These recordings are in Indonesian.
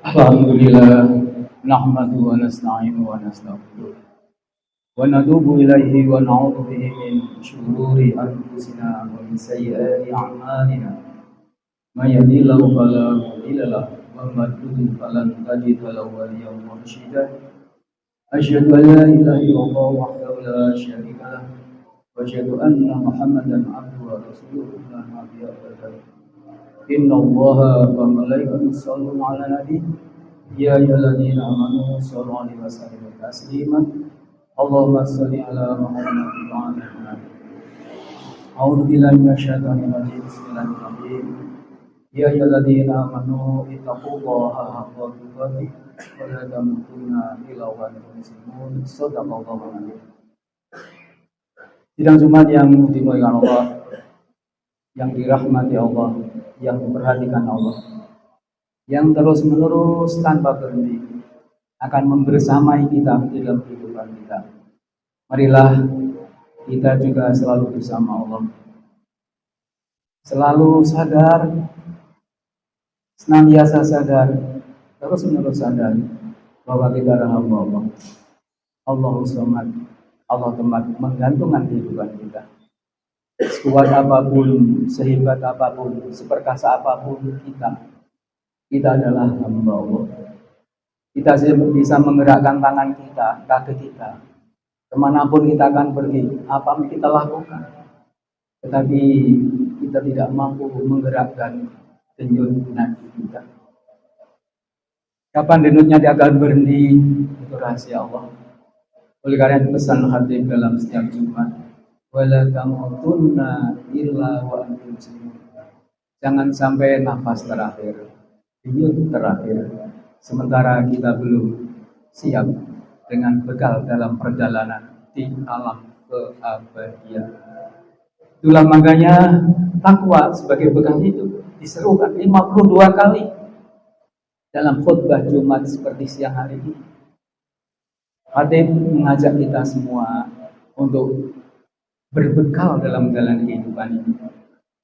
Alhamdulillah, nahmadu wa nasta'inu wa nastaghfiruh wa natubu ilaihi wa na'udzu bihi min shururi anfusina wa min sayyiati a'malina. May yahdihillahu fala mudilla lahu wa may yudlil falan tajida lahu waliyyan mursyida. Asyhadu an la ilaha illallah wahdahu la syarika lah wa asyhadu anna Muhammadan abduhu wa rasuluhu la nabiyya ba'dahu. Inna Allaha wa malaikatahu yusholluna 'alan nabi ya ayyuhalladzina amanu shollu 'alaihi wa sallimu taslima. Allahumma sholli 'ala Muhammad wa 'ala ali Muhammad. A'udzu billahi minasyaitonir rajim. Bismillahirrahmanirrahim. Ya ayyuhalladzina amanu ittaqullaha haqqa tuqatih wa la tamutunna illa wa antum muslimun. Shadaqallahu adzim. Sidang Jumat yang dimuliakan Allah, yang dirahmati Allah, yang diperhatikan Allah, yang terus-menerus tanpa berhenti akan membersamai kita di dalam kehidupan kita. Marilah kita juga selalu bersama Allah, selalu sadar, senantiasa sadar, terus-menerus sadar bahwa kita adalah Allah. Allahu Samad, Allah tempat menggantungkan kehidupan kita. Sekuat apapun, sehebat apapun, seperkasa apapun kita adalah hamba Allah. Kita bisa menggerakkan tangan kita, kaki kita, kemanapun kita akan pergi, apa yang kita lakukan. Tetapi kita tidak mampu menggerakkan denyut nadi kita. Kapan denyutnya dia akan berhenti, itu rahasia Allah. Oleh karena itu pesan khatib dalam setiap Jumat, wala tamutunna illa wa antum muslimun. Jangan sampai nafas terakhir, denyut terakhir, sementara kita belum siap dengan bekal dalam perjalanan di alam keabadian. Itulah makanya takwa sebagai bekal hidup diserukan 52 kali dalam khutbah Jumat seperti siang hari ini. Khatib mengajak kita semua untuk berbekal dalam jalan kehidupan ini,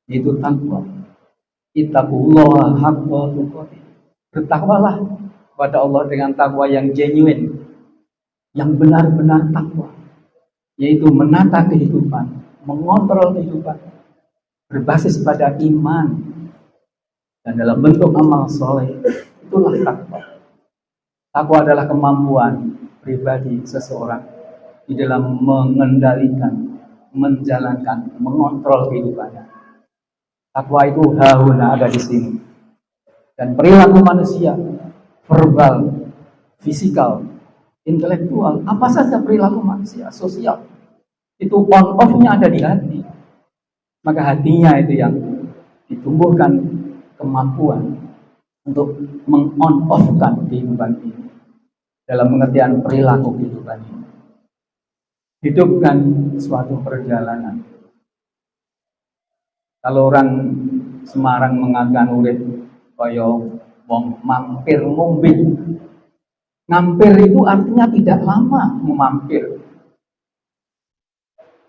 yaitu takwa. Ittaqullaha haqqa tuqatih. Bertakwalah kepada Allah dengan takwa yang genuine, yang benar-benar takwa, yaitu menata kehidupan, mengontrol kehidupan, berbasis pada iman dan dalam bentuk amal soleh. Itulah takwa. Takwa adalah kemampuan pribadi seseorang di dalam mengendalikan, menjalankan, mengontrol kehidupannya. Takwa itu hahuna ada di sini. Dan perilaku manusia, verbal, fisikal, intelektual, apa saja perilaku manusia, sosial, itu on off-nya ada di hati. Maka hatinya itu yang ditumbuhkan kemampuan untuk meng-on off-kan kehidupan ini. Dalam pengertian perilaku kehidupan ini. Hidupkan suatu perjalanan. Kalau orang Semarang mengatakan urip kaya wong mampir ngombe. Ngampir itu artinya tidak lama memampir.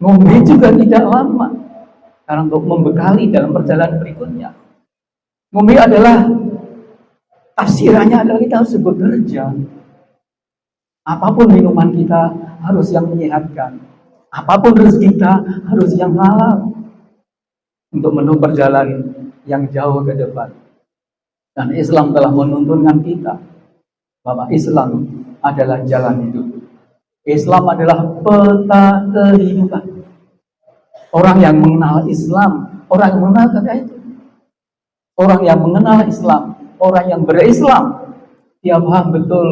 Ngombe juga tidak lama. Karena untuk membekali dalam perjalanan berikutnya. Ngombe adalah tafsirannya adalah kita harus bekerja. Apapun minuman kita harus yang menyehatkan. Apapun rezeki kita harus yang halal. Untuk menuju perjalanan yang jauh ke depan. Dan Islam telah menuntunkan kita bahwa Islam adalah jalan hidup. Islam adalah peta kehidupan. Orang yang mengenal Islam, orang yang mengenal kata itu. Orang yang mengenal Islam, orang yang berislam, dia paham betul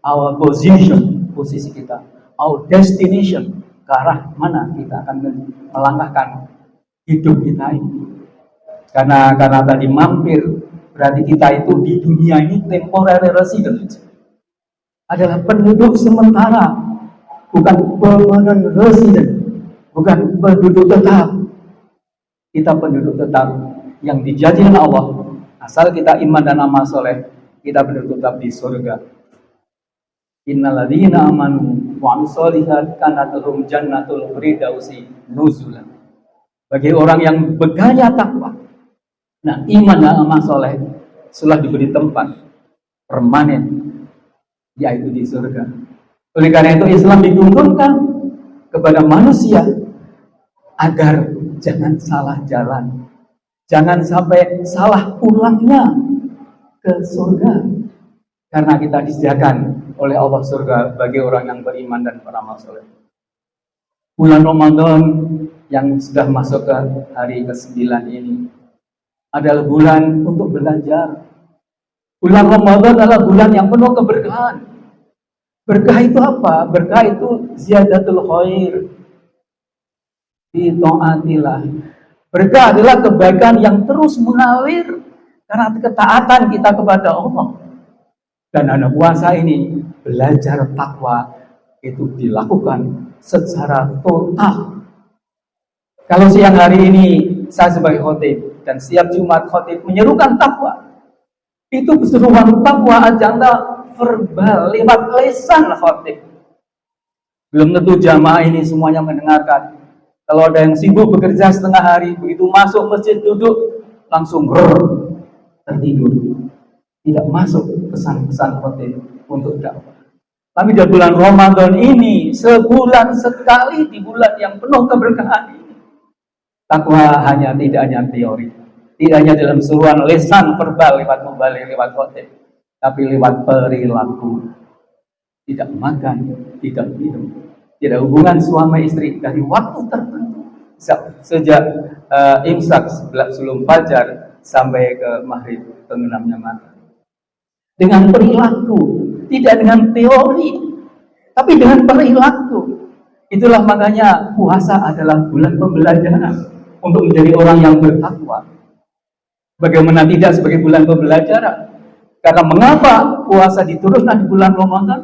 our position, posisi kita, our destination, ke arah mana kita akan melangkahkan hidup kita ini. Karena tadi mampir, berarti kita itu di dunia ini temporary resident, adalah penduduk sementara, bukan permanent resident, bukan penduduk tetap. Kita penduduk tetap yang dijanjikan Allah, asal kita iman dan amal soleh, kita penduduk tetap di surga. Innalladzina amanu wa amilus sholihat kanat lahum jannatul firdausi nuzulan. Bagi orang yang bekalnya takwa, nah iman dan amal soleh sudah diberi tempat permanen, yaitu di surga. Oleh karena itu Islam dituntunkan kepada manusia agar jangan salah jalan, jangan sampai salah pulangnya ke surga, karena kita disediakan oleh Allah surga bagi orang yang beriman dan beramal soleh. Bulan Ramadan yang sudah masuk ke hari ke-9 ini adalah bulan untuk belajar. Bulan Ramadan adalah bulan yang penuh keberkahan. Berkah itu apa? Berkah itu ziyadatul khair fi taatillah. Berkah adalah kebaikan yang terus mengalir karena ketaatan kita kepada Allah. Dan ada puasa ini, belajar takwa itu dilakukan secara total. Kalau siang hari ini saya sebagai khotib dan setiap Jumat khotib menyerukan takwa, itu seruan takwa ajanda verbal lewat lisan khotib. Belum tentu jamaah ini semuanya mendengarkan. Kalau ada yang sibuk bekerja setengah hari, begitu masuk masjid duduk langsung tertidur. Tidak masuk pesan-pesan khotib untuk dakwah. Tapi di bulan Ramadan ini, sebulan sekali di bulan yang penuh keberkahan ini, takwa tidak hanya teori, tidak hanya dalam seruan lisan verbal lewat mubalik, lewat khotib, tapi lewat perilaku. Tidak makan, tidak minum, tidak hubungan suami istri dari waktu tertentu sejak imsak sebelum fajar sampai ke maghrib tenggelamnya matahari. Dengan perilaku, tidak dengan teori, tapi dengan perilaku. Itulah makanya puasa adalah bulan pembelajaran untuk menjadi orang yang bertakwa. Bagaimana tidak sebagai bulan pembelajaran? Karena mengapa puasa diturunkan di bulan Ramadan?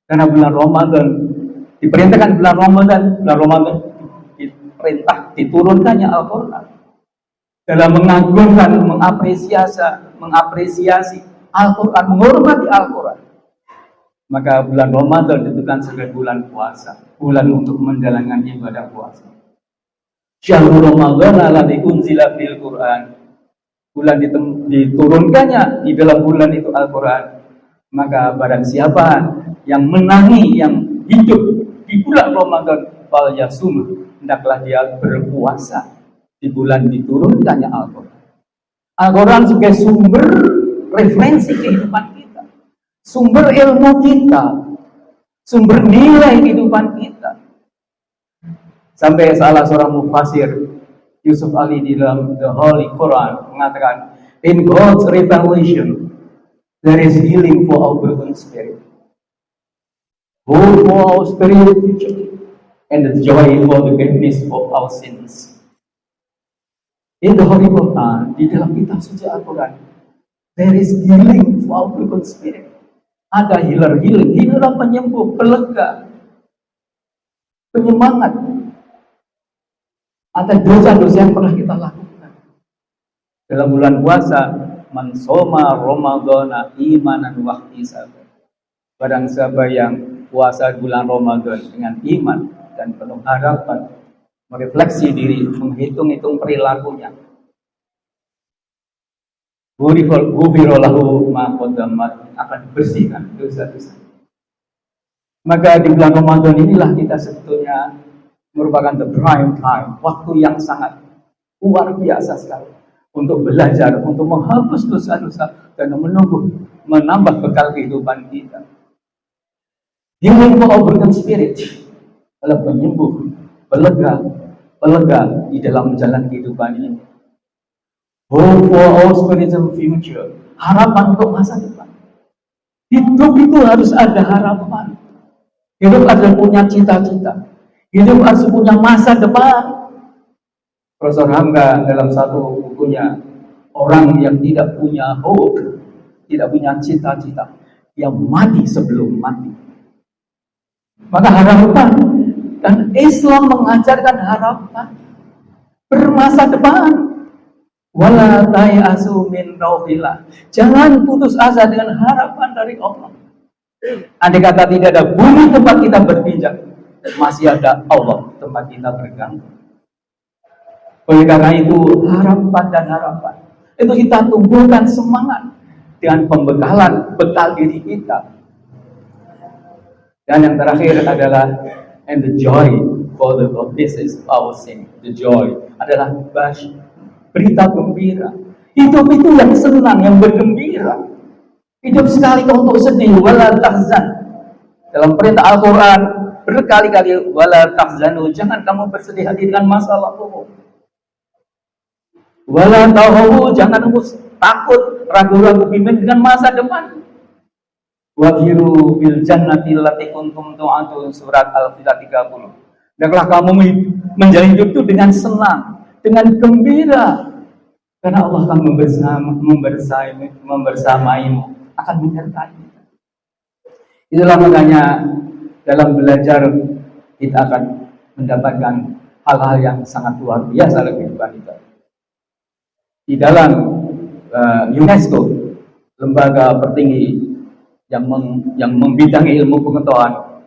Karena bulan Ramadan diperintahkan bulan Ramadan diperintah diturunkannya Al-Quran dalam mengagungkan, mengapresiasi Al-Quran, menghormati Al-Quran. Maka bulan Ramadan ditentukan sebagai bulan puasa, bulan untuk menjalankan ibadah puasa. Syahrul Ramadan alladzi unzila fil Quran. Bulan diturunkannya di dalam bulan itu Al-Quran. Maka barang siapa yang menangi, yang hidup di bulan Ramadan, fal yasum, hendaklah dia berpuasa di bulan diturunkannya Al-Quran. Al-Quran sebagai sumber referensi kehidupan kita, sumber ilmu kita, sumber nilai kehidupan kita. Sampai salah seorang mufasir Yusuf Ali di dalam The Holy Quran mengatakan, in God's revelation there is healing for our broken spirit, hope for our spiritual future, and the joy for the forgiveness of our sins. In the Holy Quran, di dalam kitab suci Al-Quran, there is healing for our broken spirit. Ada healing adalah penyembuh, pelega, penyemangat. Ada dosa-dosa yang pernah kita lakukan. Dalam bulan puasa, man shoma Ramadhana imanan wa ihtisaban. Barang siapa yang puasa bulan Ramadan dengan iman dan penuh harapan, merefleksi diri, menghitung-hitung perilakunya, ghufira lahu ma qaddamat, akan dibersihkan dosa-dosa. Maka di bulan Ramadan inilah kita sebetulnya merupakan the prime time, waktu yang sangat luar biasa sekali untuk belajar, untuk menghapus dosa-dosa dan menambah bekal kehidupan kita. Healing for our broken spirit adalah penyembuh, pelega di dalam jalan kehidupan ini. Hope for our spiritual future, harapan untuk masa depan. Hidup itu harus ada harapan. Hidup harus punya cita-cita. Hidup harus punya masa depan. Profesor Hamka dalam satu bukunya, orang yang tidak punya hope, tidak punya cita-cita, dia mati sebelum mati. Maka harapan, dan Islam mengajarkan harapan bermasa depan. Wala tayasu min rauhillah. Jangan putus asa dengan harapan dari Allah. Andai kata tidak ada bumi tempat kita berpijak, masih ada Allah tempat kita bergantung. Oleh karena itu harapan itu kita tumbuhkan semangat dengan pembekalan bekal diri kita. Dan yang terakhir adalah and the joy for the of this is our sin. The joy adalah berita gembira. Hidup itu yang senang, yang bergembira. Hidup sekali kau untuk sedih, wala tahzan. Dalam perintah Al-Quran berkali-kali wala tahzanu, jangan kamu bersedih hati dengan masalah umum. Wala tahu, jangan kamu takut, ragu-ragu bimbang dengan masa depan. Wabiru bil jannati allati kuntum tu'adun, surat Al-Fatihah 30. Hendaklah kamu menjalani hidup itu dengan senang, dengan gembira, karena Allah akan membersamaimu, akan menyertai. Itulah makanya dalam belajar kita akan mendapatkan hal-hal yang sangat luar biasa dalam kehidupan kita. Di dalam UNESCO, lembaga tertinggi yang membidangi ilmu pengetahuan,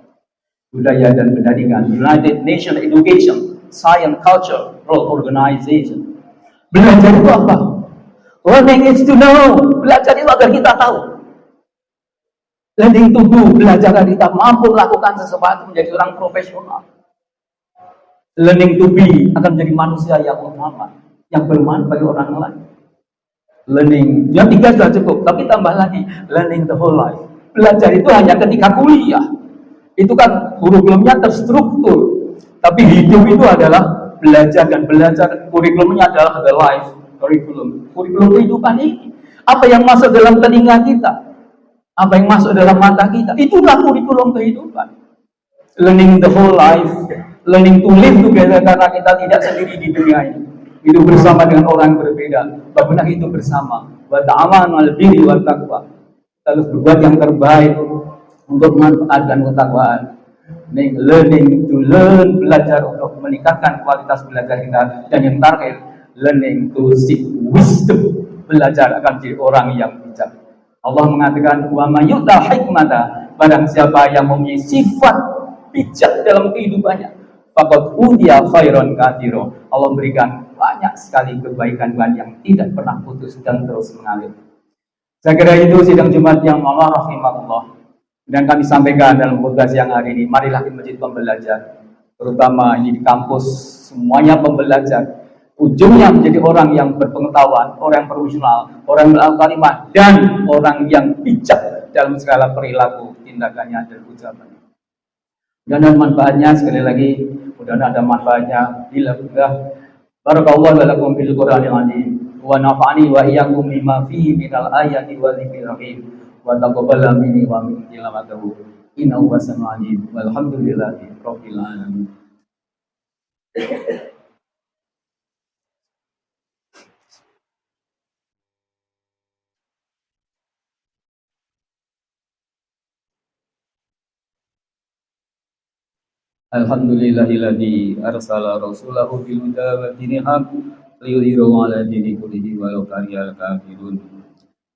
budaya dan pendidikan, United Nations Education, Science, Culture, World Organization. Belajar itu apa? Learning is to know. Belajar itu agar kita tahu. Learning to do. Belajar agar kita mampu melakukan sesuatu menjadi orang profesional. Learning to be akan menjadi manusia yang utama, yang bermanfaat bagi orang lain. Learning, yang 3 sudah cukup, tapi tambah lagi learning the whole life. Belajar itu hanya ketika kuliah. Itu kan kurikulumnya terstruktur. Tapi hidup itu adalah belajar, dan belajar kurikulumnya adalah the life curriculum. Kurikulum kehidupan ini. Apa yang masuk dalam telinga kita, apa yang masuk dalam mata kita, itulah kurikulum kehidupan. Learning the whole life, learning to live together, karena kita tidak sendiri di dunia ini. Hidup bersama dengan orang yang berbeda. Bagaimana hidup bersama? Wa ta'awanu 'alal birri wat taqwa. Harus berbuat yang terbaik untuk manfaat dan ketakwaan. Learning to learn, belajar untuk meningkatkan kualitas belajar kita. Dan yang terakhir, learning to seek wisdom, belajar akan jadi orang yang bijak. Allah mengatakan, wa may yu'tal hikmata, barang siapa yang mempunyai sifat bijak dalam kehidupannya, faqad utiya khairan katsira. Allah berikan banyak sekali kebaikan yang tidak pernah putus dan terus mengalir. Saya kira itu sidang Jumat yang Allah rahimahullah. Dan kami sampaikan dalam khutbah siang hari ini, marilah kita menjadi pembelajar. Terutama ini di kampus, semuanya pembelajar. Ujungnya menjadi orang yang berpengetahuan, orang yang profesional, orang yang berkalimah, dan orang yang bijak dalam segala perilaku, tindakannya, dan ucapannya. Dan manfaatnya, sekali lagi, mudah-mudahan ada manfaatnya. Billah. Barakallahu lakum fil Qur'anil azim. Wa nafa'ani wa iyyakum bima fihi minal ayati wa dzikril hakim. Wa taqabbal minni wa min tilawatihi innahu was-sami'ul 'alim. Walhamdulillahi rabbil alamin. Alhamdulillahilladzi arsala rasulahu bil huda wa dinil haq liyudhhirahu 'ala dini kullihi walau karihal kafirun.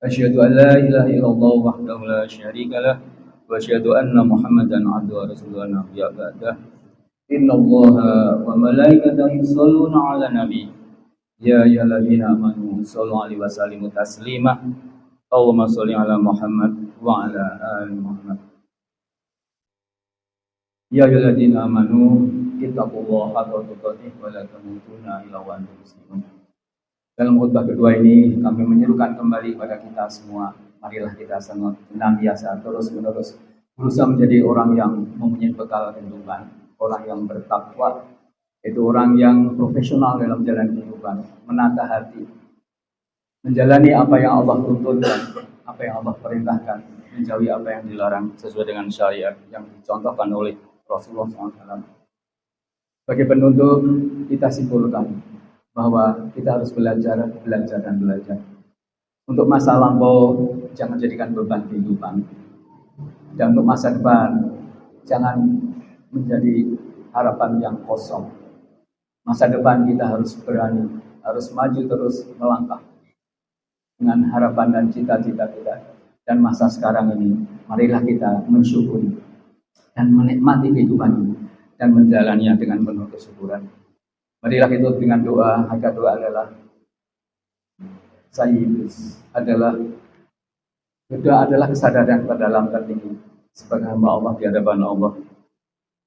Asyhadu an la ilaha illallah wahdahu la syarika lah wa asyhadu anna Muhammadan 'abduhu wa rasuluhu nabiyya ba'dah. Innallaha wa malaikatahu yusholluna 'alan nabi. Ya ayyuhalladzina amanu shallu 'alaihi wa sallimu taslima. Allahumma shalli 'ala Muhammad wa 'ala ali Muhammad. Ya ayyuhalladzina amanu ittaqullaha haqqa tuqatih wa la tamutunna illa wa antum muslimun. Dalam khutbah kedua ini kami menyerukan kembali kepada kita semua, marilah kita senantiasa terus-menerus berusaha menjadi orang yang mempunyai bekal kehidupan, orang yang bertakwa, itu orang yang profesional dalam jalan kehidupan, menata hati, menjalani apa yang Allah tuntunkan, apa yang Allah perintahkan, menjauhi apa yang dilarang sesuai dengan syariat yang dicontohkan oleh Rasulullah SAW. Sebagai penutup, kita simpulkan bahwa kita harus belajar. Untuk masa lampau, jangan jadikan beban kehidupan. Dan untuk masa depan, jangan menjadi harapan yang kosong. Masa depan kita harus berani, harus maju terus melangkah dengan harapan dan cita-cita kita. Dan masa sekarang ini, marilah kita mensyukuri dan menikmati kehidupan ini dan menjalaninya dengan penuh kesyukuran. Marilah itu dengan doa. Harga doa adalah Sayyidus, adalah Berdoa adalah kesadaran pada dalam tertinggi sebagai hamba Allah di hadapan Allah.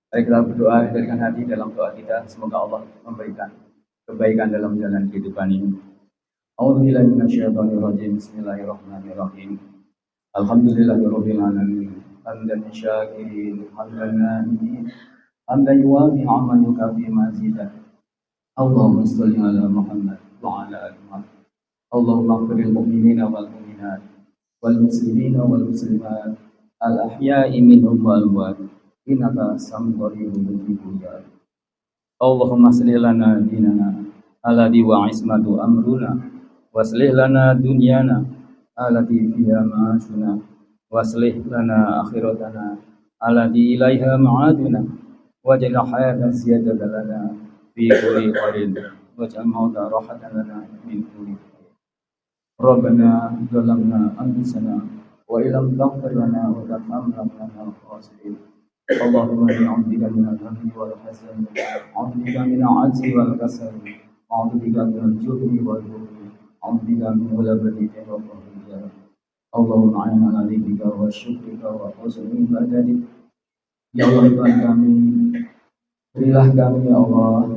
Mari kita berdoa dengan hati dalam doa kita. Semoga Allah memberikan kebaikan dalam jalan kehidupan ini. A'udzubillahi minasyaitonirrajim. Bismillahirrahmanirrahim. Alhamdulillahirabbil alamin. Hamdan syakirin, hamdan na'imin, hamdan yuwafi 'amman yukafi mazidah. Allahumma shalli ala Muhammad wa ala ali Muhammad. Allahumma ighfiril mu'minina wal mu'minat wal muslimina wal muslimat al ahya'i minhum wal amwat innaka sami'un qaribun. Allahumma aslih lana dinana alladhi wa ismatu amruna waslih lana dunyana allati fiha ma'ashuna waslih lana akhiratana allati ilaiha ma'aduna waj'al hayata ziyadatan lana fi kulli khairin waj'al mauta rahatan lana min kulli Rabbana zalamna anfusana wa illam taghfir lana wa tarhamna lanakunanna khasirin. Allahumma bi'amdika minal hammi wal hazani, 'amdika minal 'ajzi wal kasali, 'amdika minal jubni wal bukhli, 'amdika min ghalabati wa qahri. Allahumma a'inna 'ala dzikrika wa syukrika wa husni ibadatik. Ya Allah Tuhan kami, berilah kami ya Allah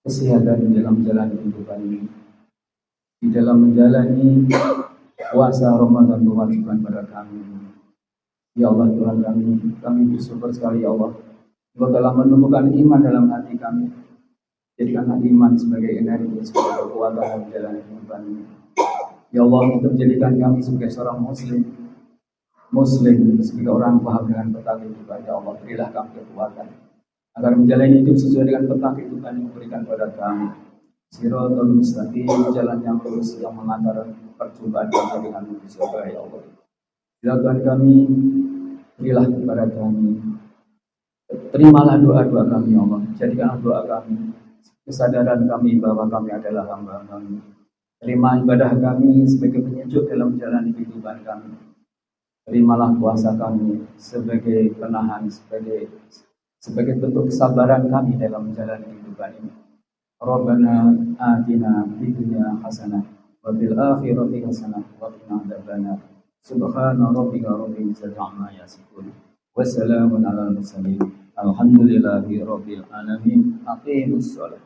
kesehatan dalam jalan kehidupan ini. Di dalam menjalani puasa Ramadan kewajiban pada kami. Ya Allah Tuhan kami bersyukur sekali ya Allah. Engkau telah menumbuhkan iman dalam hati kami. Jadikanlah iman sebagai energi, sebagai kekuatan dalam menjalani kehidupan ini. Ya Allah, untuk menjadikan kami sebagai seorang Muslim sebagai orang paham dengan peta kehidupan. Ya Allah, berilah kami kekuatan agar menjalani hidup sesuai dengan peta kehidupan yang diberikan pada kami. Siratal mustaqim, jalan yang lurus yang mengantar perjumpaan kami dengan di surga ya Allah. Ya Tuhan kami, berilah kepada kami, terimalah doa-doa kami ya Allah. Jadikanlah doa kami kesadaran kami bahwa kami adalah hamba kami. Terima ibadah kami sebagai penyejuk dalam menjalani kehidupan kami. Terimalah puasa kami sebagai penahan, sebagai bentuk kesabaran kami dalam menjalani kehidupan ini. Rabbana atina fid dunya hasanah wa fil akhirati hasanah wa qina adzabannar. Subhana rabbika rabbil izzati amma yasifun. Wassalamun alal mursalin. Alhamdulillahi rabbil alamin. Aqimus shalah.